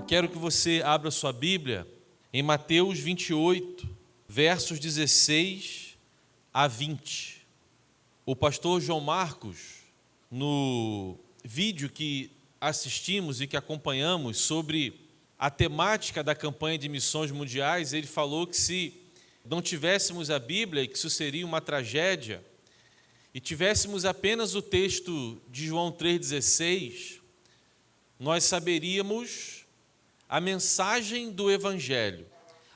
quero que você abra sua Bíblia em Mateus 28, versos 16 a 20. O pastor João Marcos, no vídeo que assistimos e que acompanhamos sobre a temática da campanha de missões mundiais, ele falou que se não tivéssemos a Bíblia, e que isso seria uma tragédia, e tivéssemos apenas o texto de João 3,16, nós saberíamos a mensagem do Evangelho.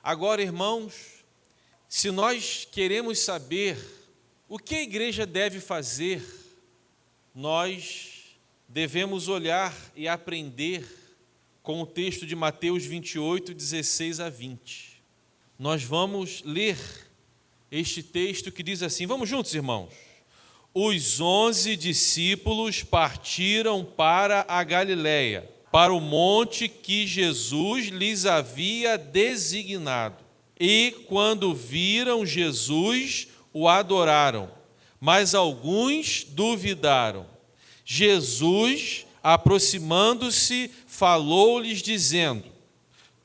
Agora, irmãos, se nós queremos saber o que a igreja deve fazer, nós devemos olhar e aprender com o texto de Mateus 28, 16 a 20. Nós vamos ler este texto que diz assim, vamos juntos, irmãos? Os 11 discípulos partiram para a Galileia, para o monte que Jesus lhes havia designado. E quando viram Jesus, o adoraram, mas alguns duvidaram. Jesus, aproximando-se, falou-lhes dizendo: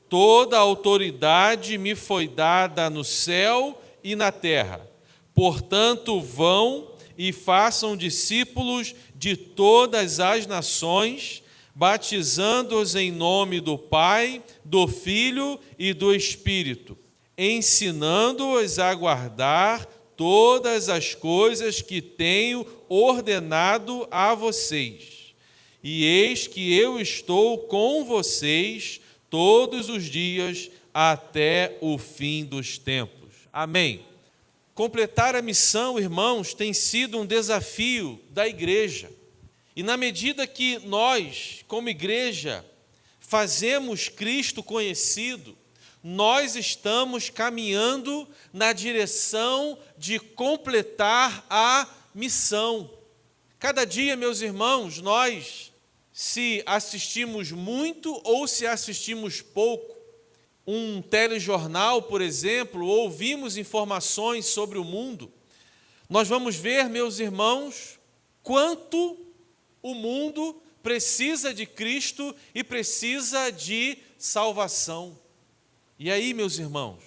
toda a autoridade me foi dada no céu e na terra. Portanto, vão e façam discípulos de todas as nações, batizando-os em nome do Pai, do Filho e do Espírito, ensinando-os a guardar todas as coisas que tenho ordenado a vocês. E eis que eu estou com vocês todos os dias até o fim dos tempos. Amém. Completar a missão, irmãos, tem sido um desafio da igreja. E na medida que nós, como igreja, fazemos Cristo conhecido, nós estamos caminhando na direção de completar a missão. Cada dia, meus irmãos, nós, se assistimos muito ou se assistimos pouco, um telejornal, por exemplo, ou ouvimos informações sobre o mundo, nós vamos ver, meus irmãos, quanto o mundo precisa de Cristo e precisa de salvação. E aí, meus irmãos,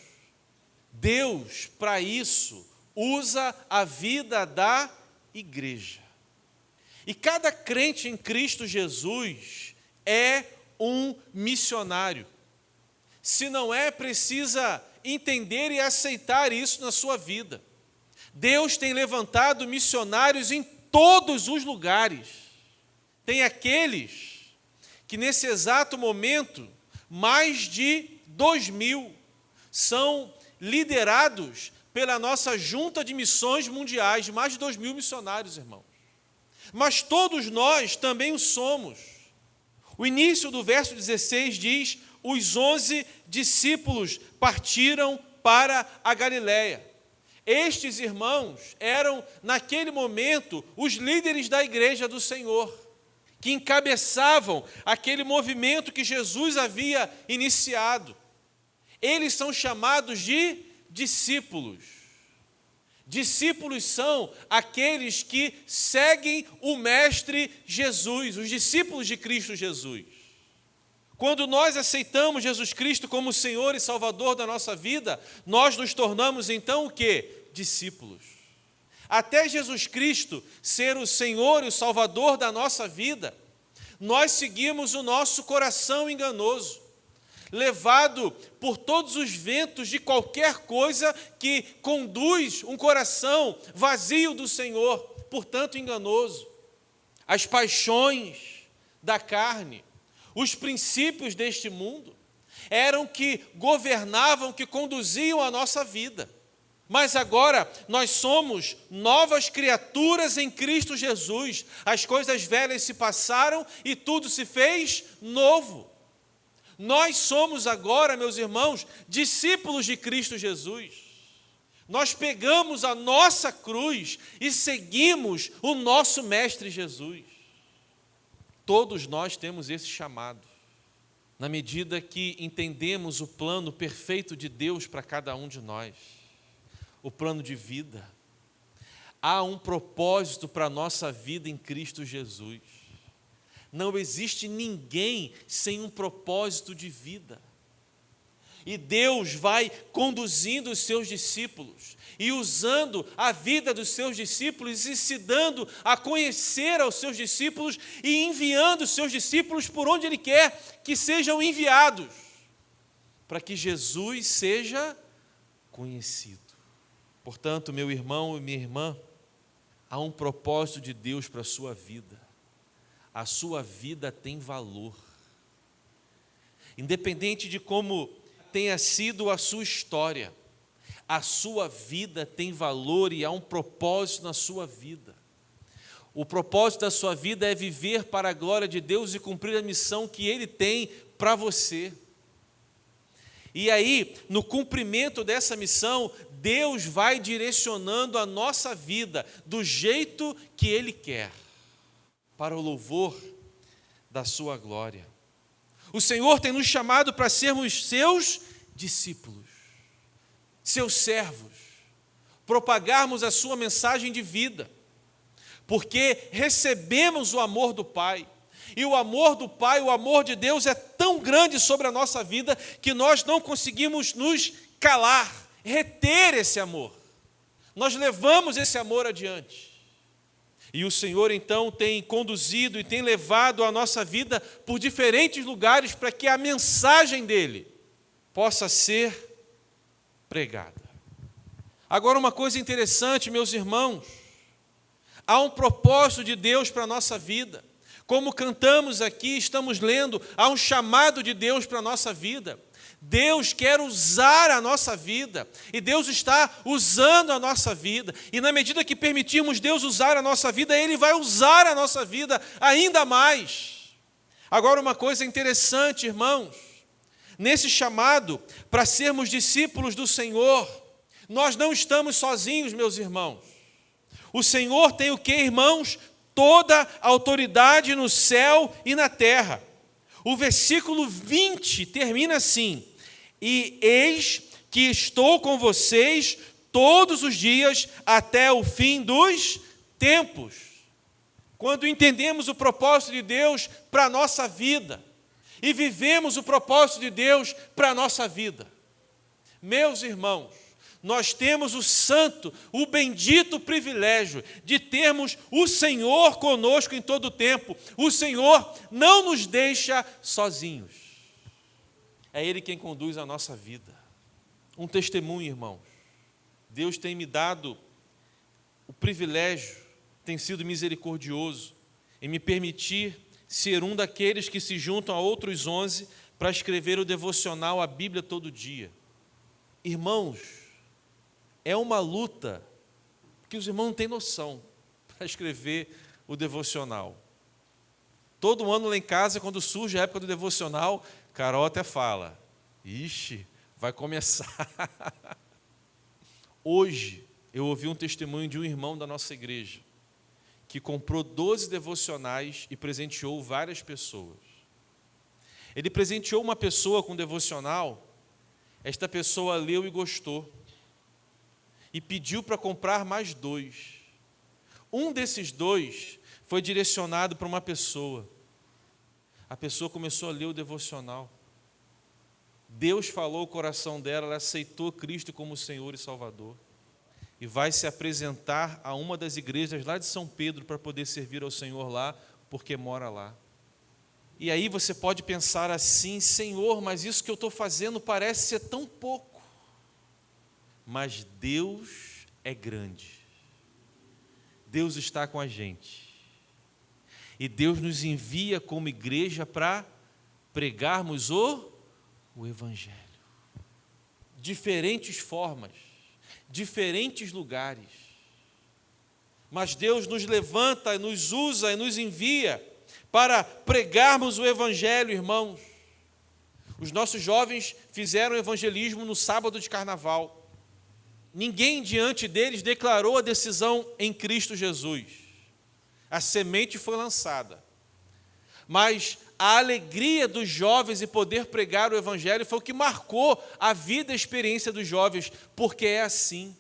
Deus, para isso, usa a vida da igreja. E cada crente em Cristo Jesus é um missionário. Se não é, precisa entender e aceitar isso na sua vida. Deus tem levantado missionários em todos os lugares. Tem aqueles que nesse exato momento, mais de 2.000 são liderados pela nossa junta de missões mundiais, de mais de 2.000 missionários, irmãos. Mas todos nós também o somos. O início do verso 16 diz: os 11 discípulos partiram para a Galileia. Estes irmãos eram, naquele momento, os líderes da igreja do Senhor, que encabeçavam aquele movimento que Jesus havia iniciado. Eles são chamados de discípulos. Discípulos são aqueles que seguem o Mestre Jesus, os discípulos de Cristo Jesus. Quando nós aceitamos Jesus Cristo como Senhor e Salvador da nossa vida, nós nos tornamos então o quê? Discípulos. Até Jesus Cristo ser o Senhor e o Salvador da nossa vida, nós seguimos o nosso coração enganoso, levado por todos os ventos de qualquer coisa que conduz um coração vazio do Senhor, portanto enganoso. As paixões da carne, os princípios deste mundo, eram que governavam, que conduziam a nossa vida. Mas agora nós somos novas criaturas em Cristo Jesus. As coisas velhas se passaram e tudo se fez novo. Nós somos agora, meus irmãos, discípulos de Cristo Jesus. Nós pegamos a nossa cruz e seguimos o nosso Mestre Jesus. Todos nós temos esse chamado, na medida que entendemos o plano perfeito de Deus para cada um de nós. O plano de vida. Há um propósito para a nossa vida em Cristo Jesus. Não existe ninguém sem um propósito de vida. E Deus vai conduzindo os seus discípulos e usando a vida dos seus discípulos e se dando a conhecer aos seus discípulos e enviando os seus discípulos por onde Ele quer que sejam enviados, para que Jesus seja conhecido. Portanto, meu irmão e minha irmã, há um propósito de Deus para a sua vida. A sua vida tem valor. Independente de como tenha sido a sua história, a sua vida tem valor e há um propósito na sua vida. O propósito da sua vida é viver para a glória de Deus e cumprir a missão que Ele tem para você. E aí, no cumprimento dessa missão, Deus vai direcionando a nossa vida do jeito que Ele quer, para o louvor da sua glória. O Senhor tem nos chamado para sermos seus discípulos, seus servos, propagarmos a sua mensagem de vida, porque recebemos o amor do Pai. E o amor do Pai, o amor de Deus é tão grande sobre a nossa vida que nós não conseguimos nos calar, reter esse amor. Nós levamos esse amor adiante. E o Senhor, então, tem conduzido e tem levado a nossa vida por diferentes lugares para que a mensagem dEle possa ser pregada. Agora, uma coisa interessante, meus irmãos, há um propósito de Deus para a nossa vida. Como cantamos aqui, estamos lendo, há um chamado de Deus para a nossa vida. Deus quer usar a nossa vida, e Deus está usando a nossa vida, e na medida que permitirmos Deus usar a nossa vida, Ele vai usar a nossa vida ainda mais. Agora, uma coisa interessante, irmãos, nesse chamado para sermos discípulos do Senhor, nós não estamos sozinhos, meus irmãos. O Senhor tem o quê, irmãos? Toda a autoridade no céu e na terra. O versículo 20 termina assim: e eis que estou com vocês todos os dias até o fim dos tempos. Quando entendemos o propósito de Deus para a nossa vida e vivemos o propósito de Deus para a nossa vida, meus irmãos, nós temos o santo, o bendito privilégio de termos o Senhor conosco em todo o tempo. O Senhor não nos deixa sozinhos. É Ele quem conduz a nossa vida. Um testemunho, irmãos. Deus tem me dado o privilégio, tem sido misericordioso em me permitir ser um daqueles que se juntam a outros 11 para escrever o devocional, a Bíblia todo dia. Irmãos, é uma luta, porque os irmãos não têm noção para escrever o devocional. Todo ano lá em casa, quando surge a época do devocional, Carol até fala: ixi, vai começar. Hoje, eu ouvi um testemunho de um irmão da nossa igreja, que comprou 12 devocionais e presenteou várias pessoas. Ele presenteou uma pessoa com devocional, esta pessoa leu e gostou, e pediu para comprar mais 2. Um desses 2 foi direcionado para uma pessoa. A pessoa começou a ler o devocional. Deus falou o coração dela, ela aceitou Cristo como Senhor e Salvador. E vai se apresentar a uma das igrejas lá de São Pedro para poder servir ao Senhor lá, porque mora lá. E aí você pode pensar assim: Senhor, mas isso que eu estou fazendo parece ser tão pouco. Mas Deus é grande. Deus está com a gente. E Deus nos envia como igreja para pregarmos o Evangelho. Diferentes formas, diferentes lugares. Mas Deus nos levanta, nos usa e nos envia para pregarmos o Evangelho, irmãos. Os nossos jovens fizeram evangelismo no sábado de carnaval. Ninguém diante deles declarou a decisão em Cristo Jesus. A semente foi lançada. Mas a alegria dos jovens em poder pregar o Evangelho foi o que marcou a vida e a experiência dos jovens, porque é assim.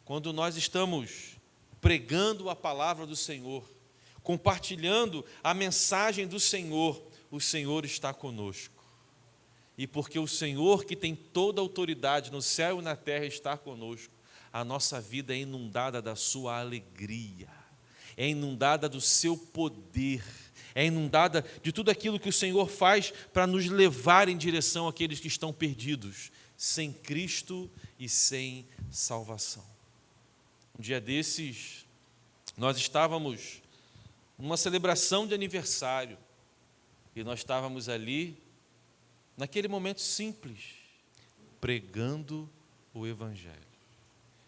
Quando nós estamos pregando a palavra do Senhor, compartilhando a mensagem do Senhor, o Senhor está conosco. E porque o Senhor, que tem toda a autoridade no céu e na terra, está conosco, a nossa vida é inundada da sua alegria, é inundada do seu poder, é inundada de tudo aquilo que o Senhor faz para nos levar em direção àqueles que estão perdidos, sem Cristo e sem salvação. Um dia desses, nós estávamos numa celebração de aniversário, e nós estávamos ali, naquele momento simples, pregando o Evangelho,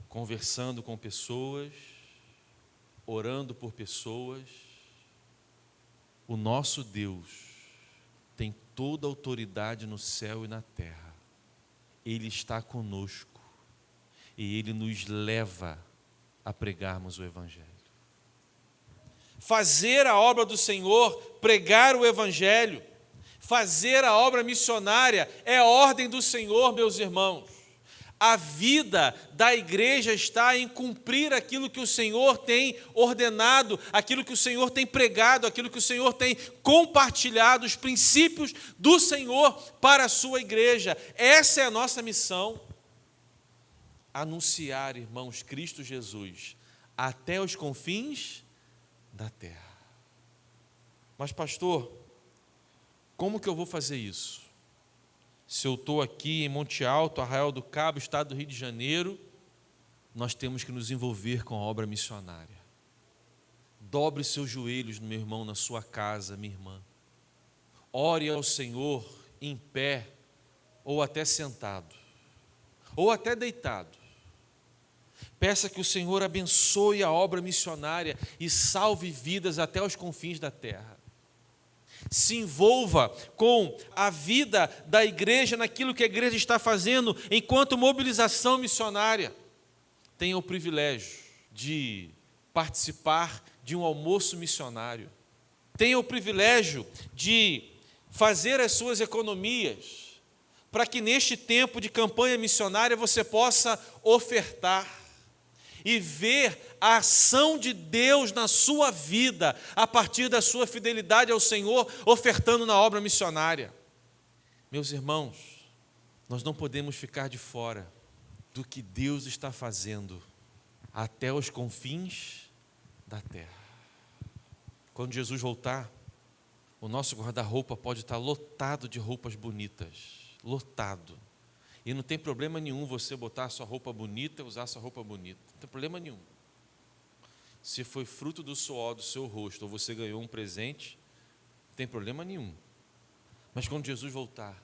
conversando com pessoas, orando por pessoas. O nosso Deus tem toda a autoridade no céu e na terra. Ele está conosco e Ele nos leva a pregarmos o Evangelho. Fazer a obra do Senhor, pregar o Evangelho, fazer a obra missionária é ordem do Senhor, meus irmãos. A vida da igreja está em cumprir aquilo que o Senhor tem ordenado, aquilo que o Senhor tem pregado, aquilo que o Senhor tem compartilhado, os princípios do Senhor para a sua igreja. Essa é a nossa missão. Anunciar, irmãos, Cristo Jesus até os confins da terra. Mas, pastor, como que eu vou fazer isso? Se eu estou aqui em Monte Alto, Arraial do Cabo, estado do Rio de Janeiro, nós temos que nos envolver com a obra missionária. Dobre seus joelhos, meu irmão, na sua casa, minha irmã. Ore ao Senhor em pé, ou até sentado, ou até deitado. Peça que o Senhor abençoe a obra missionária e salve vidas até os confins da terra. Se envolva com a vida da igreja, naquilo que a igreja está fazendo enquanto mobilização missionária. Tenha o privilégio de participar de um almoço missionário. Tenha o privilégio de fazer as suas economias, para que neste tempo de campanha missionária você possa ofertar e ver a ação de Deus na sua vida, a partir da sua fidelidade ao Senhor, ofertando na obra missionária. Meus irmãos, nós não podemos ficar de fora do que Deus está fazendo até os confins da terra. Quando Jesus voltar, o nosso guarda-roupa pode estar lotado de roupas bonitas, lotado. E não tem problema nenhum você botar a sua roupa bonita e usar a sua roupa bonita. Não tem problema nenhum. Se foi fruto do suor do seu rosto ou você ganhou um presente, não tem problema nenhum. Mas quando Jesus voltar,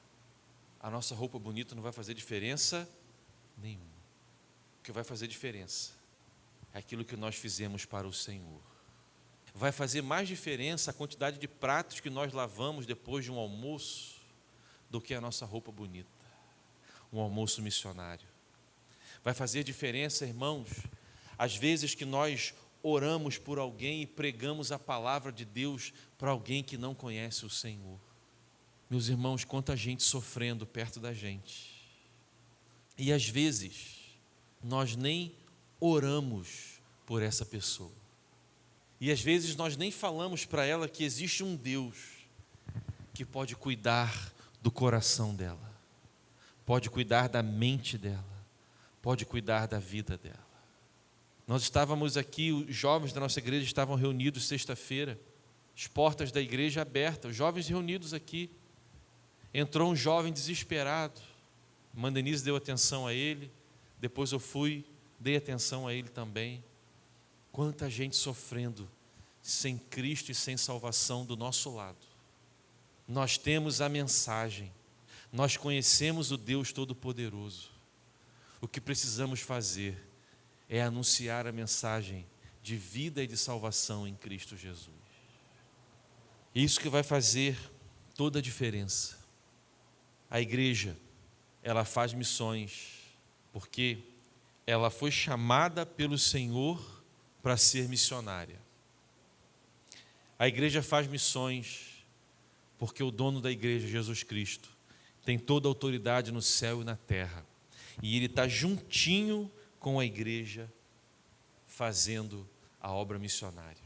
a nossa roupa bonita não vai fazer diferença nenhuma. O que vai fazer diferença é aquilo que nós fizemos para o Senhor. Vai fazer mais diferença a quantidade de pratos que nós lavamos depois de um almoço do que a nossa roupa bonita. Um almoço missionário. Vai fazer diferença, irmãos, às vezes que nós oramos por alguém e pregamos a palavra de Deus para alguém que não conhece o Senhor. Meus irmãos, quanta gente sofrendo perto da gente. E às vezes nós nem oramos por essa pessoa. E às vezes nós nem falamos para ela que existe um Deus que pode cuidar do coração dela. Pode cuidar da mente dela, pode cuidar da vida dela. Nós estávamos aqui, os jovens da nossa igreja estavam reunidos sexta-feira, as portas da igreja abertas, os jovens reunidos aqui. Entrou um jovem desesperado, a irmã Denise deu atenção a ele, depois eu fui, dei atenção a ele também. Quanta gente sofrendo, sem Cristo e sem salvação do nosso lado. Nós temos a mensagem. Nós conhecemos o Deus Todo-Poderoso. O que precisamos fazer é anunciar a mensagem de vida e de salvação em Cristo Jesus. Isso que vai fazer toda a diferença. A igreja, ela faz missões, porque ela foi chamada pelo Senhor para ser missionária. A igreja faz missões, porque o dono da igreja, Jesus Cristo, tem toda a autoridade no céu e na terra. E Ele está juntinho com a igreja, fazendo a obra missionária.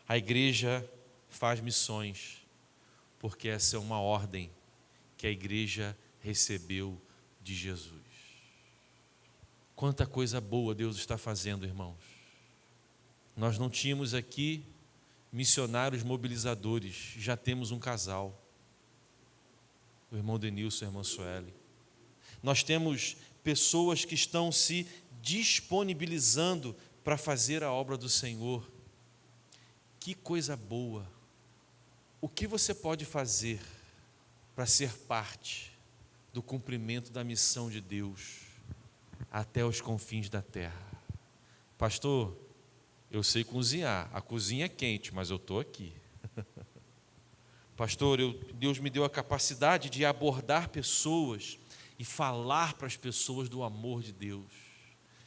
A igreja faz missões, porque essa é uma ordem que a igreja recebeu de Jesus. Quanta coisa boa Deus está fazendo, irmãos. Nós não tínhamos aqui missionários mobilizadores, já temos um casal, o irmão Denilson e a irmã Sueli. Nós temos pessoas que estão se disponibilizando para fazer a obra do Senhor. Que coisa boa! O que você pode fazer para ser parte do cumprimento da missão de Deus até os confins da terra? Pastor, eu sei cozinhar, a cozinha é quente, mas eu estou aqui. Pastor, Deus me deu a capacidade de abordar pessoas e falar para as pessoas do amor de Deus,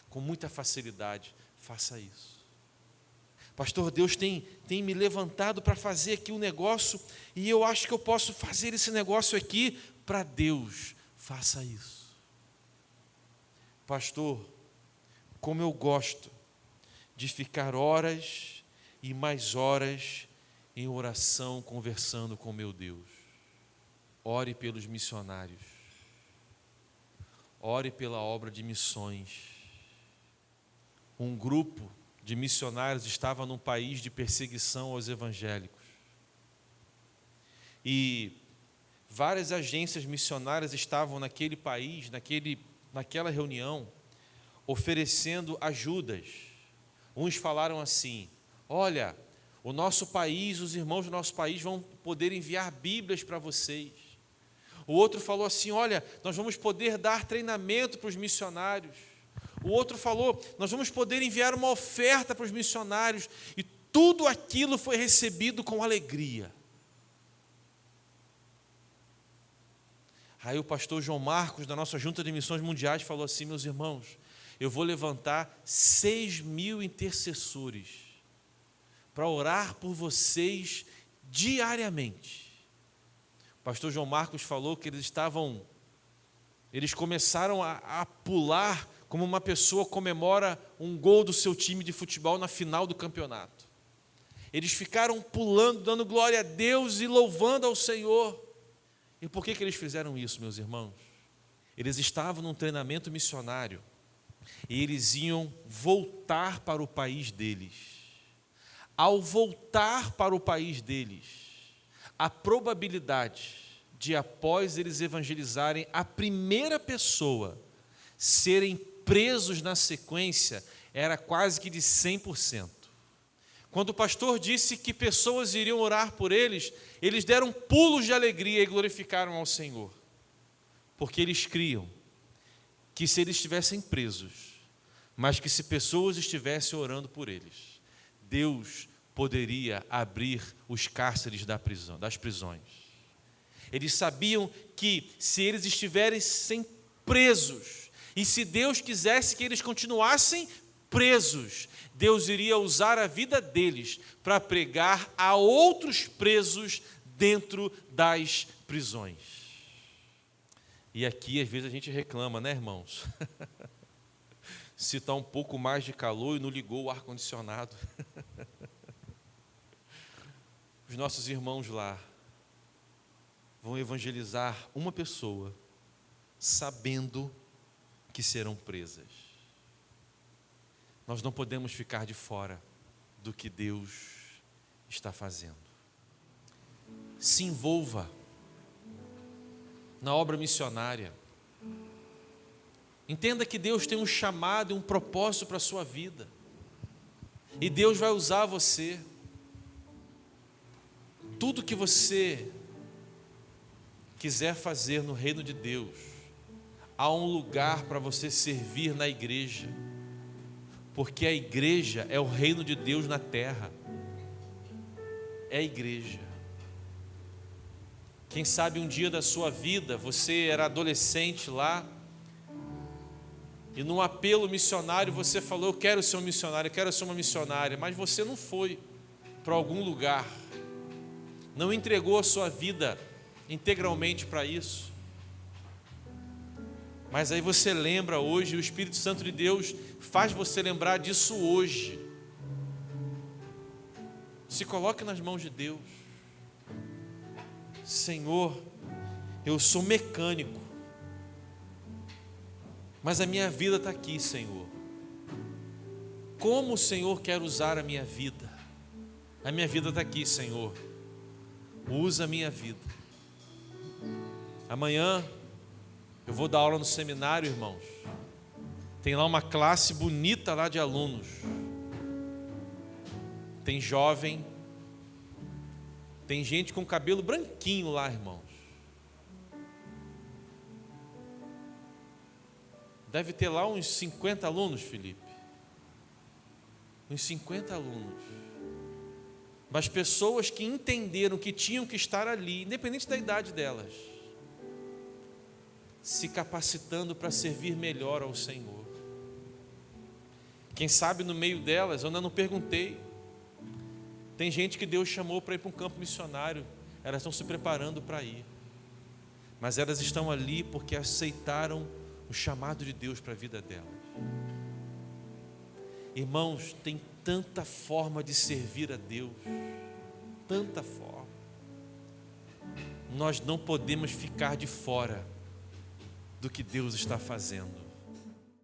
com muita facilidade. Faça isso. Pastor, Deus tem me levantado para fazer aqui um negócio, e eu acho que eu posso fazer esse negócio aqui para Deus. Faça isso. Pastor, como eu gosto de ficar horas e mais horas em oração, conversando com meu Deus. Ore pelos missionários. Ore pela obra de missões. Um grupo de missionários estava num país de perseguição aos evangélicos. E várias agências missionárias estavam naquele país, naquela reunião, oferecendo ajudas. Uns falaram assim: olha, o nosso país, os irmãos do nosso país vão poder enviar Bíblias para vocês. O outro falou assim: olha, nós vamos poder dar treinamento para os missionários. O outro falou: nós vamos poder enviar uma oferta para os missionários. E tudo aquilo foi recebido com alegria. Aí o pastor João Marcos, da nossa Junta de Missões Mundiais, falou assim: meus irmãos, eu vou levantar 6.000 intercessores para orar por vocês diariamente. O pastor João Marcos falou que eles começaram a pular como uma pessoa comemora um gol do seu time de futebol na final do campeonato. Eles ficaram pulando, dando glória a Deus e louvando ao Senhor. E por que eles fizeram isso, meus irmãos? Eles estavam num treinamento missionário e eles iam voltar para o país deles. Ao voltar para o país deles, a probabilidade de, após eles evangelizarem a primeira pessoa, serem presos na sequência, era quase que de 100%. Quando o pastor disse que pessoas iriam orar por eles, eles deram pulos de alegria e glorificaram ao Senhor, porque eles criam que se eles estivessem presos, mas que se pessoas estivessem orando por eles, Deus poderia abrir os cárceres das prisões. Eles sabiam que se eles estivessem presos, e se Deus quisesse que eles continuassem presos, Deus iria usar a vida deles para pregar a outros presos dentro das prisões. E aqui às vezes a gente reclama, né, irmãos? Se está um pouco mais de calor e não ligou o ar-condicionado. Os nossos irmãos lá vão evangelizar uma pessoa, sabendo que serão presas. Nós não podemos ficar de fora do que Deus está fazendo. Se envolva na obra missionária. Entenda que Deus tem um chamado e um propósito para a sua vida. E Deus vai usar você. Tudo que você quiser fazer no reino de Deus, há um lugar para você servir na igreja. Porque a igreja é o reino de Deus na terra. É a igreja. Quem sabe um dia da sua vida, você era adolescente lá, e num apelo missionário você falou: eu quero ser um missionário, eu quero ser uma missionária, mas você não foi para algum lugar, não entregou a sua vida integralmente para isso. Mas aí você lembra hoje, o Espírito Santo de Deus faz você lembrar disso hoje. Se coloque nas mãos de Deus. Senhor, eu sou mecânico, mas a minha vida está aqui, Senhor. Como o Senhor quer usar a minha vida? A minha vida está aqui, Senhor. Usa a minha vida. Amanhã eu vou dar aula no seminário, irmãos. Tem lá uma classe bonita lá de alunos. Tem jovem, tem gente com cabelo branquinho lá, irmãos. Deve ter lá uns 50 alunos, Felipe. Uns 50 alunos. Mas pessoas que entenderam que tinham que estar ali, independente da idade delas, se capacitando para servir melhor ao Senhor. Quem sabe no meio delas, eu ainda não perguntei, tem gente que Deus chamou para ir para um campo missionário, elas estão se preparando para ir, mas elas estão ali porque aceitaram o chamado de Deus para a vida delas. Irmãos, tem tanta forma de servir a Deus, tanta forma. Nós não podemos ficar de fora do que Deus está fazendo.